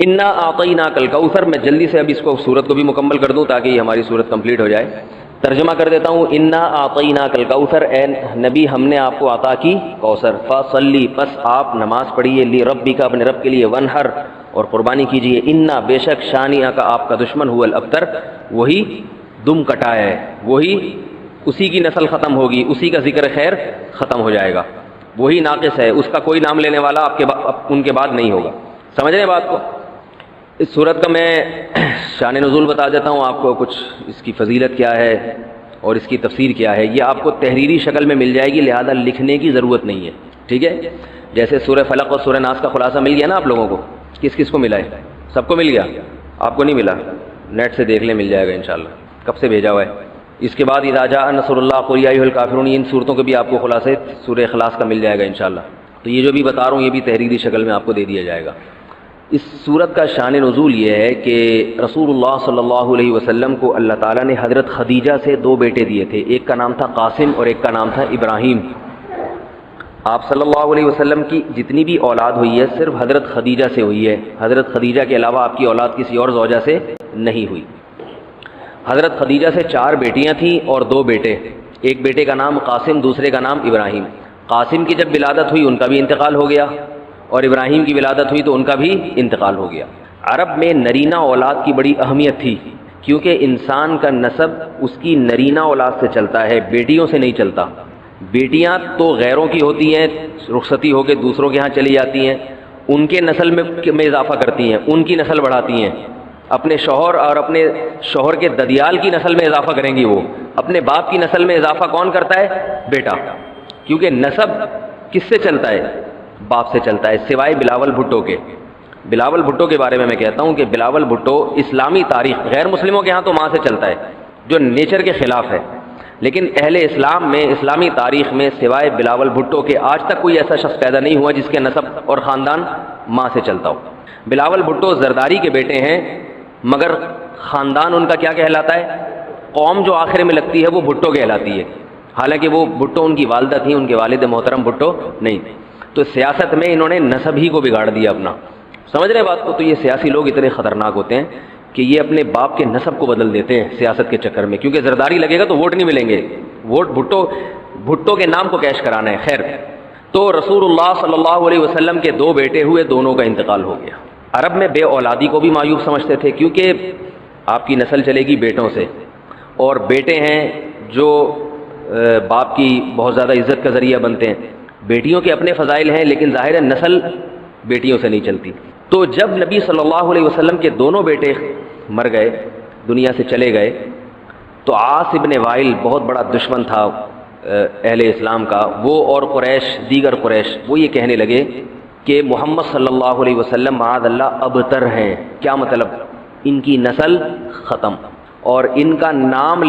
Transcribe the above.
انا اعطیناک الکوثر، میں جلدی سے اب اس کو سورت کو بھی مکمل کر دوں تاکہ یہ ہماری سورت کمپلیٹ ہو جائے. ترجمہ کر دیتا ہوں. انا اعطیناک الکوثر، اے نبی ہم نے آپ کو عطا کی کوثر. فصلی، پس آپ نماز پڑھیے، لربک، اپنے رب کے لیے، ونحر، اور قربانی کیجیے. انا، بے شک، شانیہ کا آپ کا دشمن، هو الابتر، وہی دم کٹا ہے، وہی اسی کی نسل ختم ہوگی، اسی کا ذکر خیر ختم ہو جائے گا، وہی ناقص ہے، اس کا کوئی نام لینے والا آپ کے ان کے بعد نہیں ہوگا. سمجھ رہے ہیں بات کو؟ اس صورت کا میں شان نزول بتا دیتا ہوں آپ کو، کچھ اس کی فضیلت کیا ہے اور اس کی تفسیر کیا ہے. یہ آپ کو تحریری شکل میں مل جائے گی، لہذا لکھنے کی ضرورت نہیں ہے. ٹھیک ہے؟ جیسے سورہ فلق اور سورہ ناس کا خلاصہ مل گیا نا آپ لوگوں کو. کس کس کو ملا ہے؟ سب کو مل گیا؟ آپ کو نہیں ملا؟ نیٹ سے دیکھ لیں، مل جائے گا انشاءاللہ. کب سے بھیجا ہوا ہے؟ اس کے بعد اذا جاء نصر اللہ قل یا ایھا الکافرون، ان صورتوں کے بھی آپ کو خلاصے سورہ اخلاص کا مل جائے گا انشاءاللہ. تو یہ جو بھی بتا رہا ہوں یہ بھی تحریری شکل میں آپ کو دے دیا جائے گا. اس صورت کا شان نزول یہ ہے کہ رسول اللہ صلی اللہ علیہ وسلم کو اللہ تعالیٰ نے حضرت خدیجہ سے دو بیٹے دیے تھے. ایک کا نام تھا قاسم اور ایک کا نام تھا ابراہیم. آپ صلی اللہ علیہ وسلم کی جتنی بھی اولاد ہوئی ہے صرف حضرت خدیجہ سے ہوئی ہے. حضرت خدیجہ کے علاوہ آپ کی اولاد کسی اور زوجہ سے نہیں ہوئی. حضرت خدیجہ سے 4 بیٹیاں تھیں اور 2 بیٹے. ایک بیٹے کا نام قاسم، دوسرے کا نام ابراہیم. قاسم کی جب ولادت ہوئی ان کا بھی انتقال ہو گیا، اور ابراہیم کی ولادت ہوئی تو ان کا بھی انتقال ہو گیا. عرب میں نرینہ اولاد کی بڑی اہمیت تھی، کیونکہ انسان کا نسب اس کی نرینہ اولاد سے چلتا ہے، بیٹیوں سے نہیں چلتا. بیٹیاں تو غیروں کی ہوتی ہیں، رخصتی ہو کے دوسروں کے ہاں چلی جاتی ہیں، ان کے نسل میں اضافہ کرتی ہیں، ان کی نسل بڑھاتی ہیں. اپنے شوہر اور اپنے شوہر کے ددیال کی نسل میں اضافہ کریں گی. وہ اپنے باپ کی نسل میں اضافہ کون کرتا ہے؟ بیٹا. کیونکہ نسب کس سے چلتا ہے؟ باپ سے چلتا ہے، سوائے بلاول بھٹو کے. بلاول بھٹو کے بارے میں کہتا ہوں کہ بلاول بھٹو اسلامی تاریخ، غیر مسلموں کے ہاں تو ماں سے چلتا ہے جو نیچر کے خلاف ہے، لیکن اہل اسلام میں، اسلامی تاریخ میں سوائے بلاول بھٹو کے آج تک کوئی ایسا شخص پیدا نہیں ہوا جس کے نسب اور خاندان ماں سے چلتا ہو. بلاول بھٹو زرداری کے بیٹے ہیں، مگر خاندان ان کا کیا کہلاتا ہے؟ قوم جو آخر میں لگتی ہے وہ بھٹو کہلاتی ہے، حالانکہ وہ بھٹو ان کی والدہ تھیں، ان کے والد محترم بھٹو نہیں. تو سیاست میں انہوں نے نسب ہی کو بگاڑ دیا اپنا. سمجھ رہے بات کو؟ تو یہ سیاسی لوگ اتنے خطرناک ہوتے ہیں کہ یہ اپنے باپ کے نسب کو بدل دیتے ہیں سیاست کے چکر میں، کیونکہ زرداری لگے گا تو ووٹ نہیں ملیں گے، ووٹ بھٹو کے نام کو کیش کرانا ہے. خیر، تو رسول اللہ صلی اللہ علیہ وسلم کے 2 بیٹے ہوئے، دونوں کا انتقال ہو گیا. عرب میں بے اولادی کو بھی معیوب سمجھتے تھے، کیونکہ آپ کی نسل چلے گی بیٹوں سے، اور بیٹے ہیں جو باپ کی بہت زیادہ عزت کا ذریعہ بنتے ہیں. بیٹیوں کے اپنے فضائل ہیں، لیکن ظاہر ہے نسل بیٹیوں سے نہیں چلتی. تو جب نبی صلی اللہ علیہ وسلم کے دونوں بیٹے مر گئے، دنیا سے چلے گئے، تو عاص ابن وائل بہت بڑا دشمن تھا اہل اسلام کا، وہ اور قریش، دیگر قریش، وہ یہ کہنے لگے کہ محمد صلی اللہ علیہ وسلم معاذ اللہ ابتر ہیں. کیا مطلب؟ ان کی نسل ختم، اور ان کا نام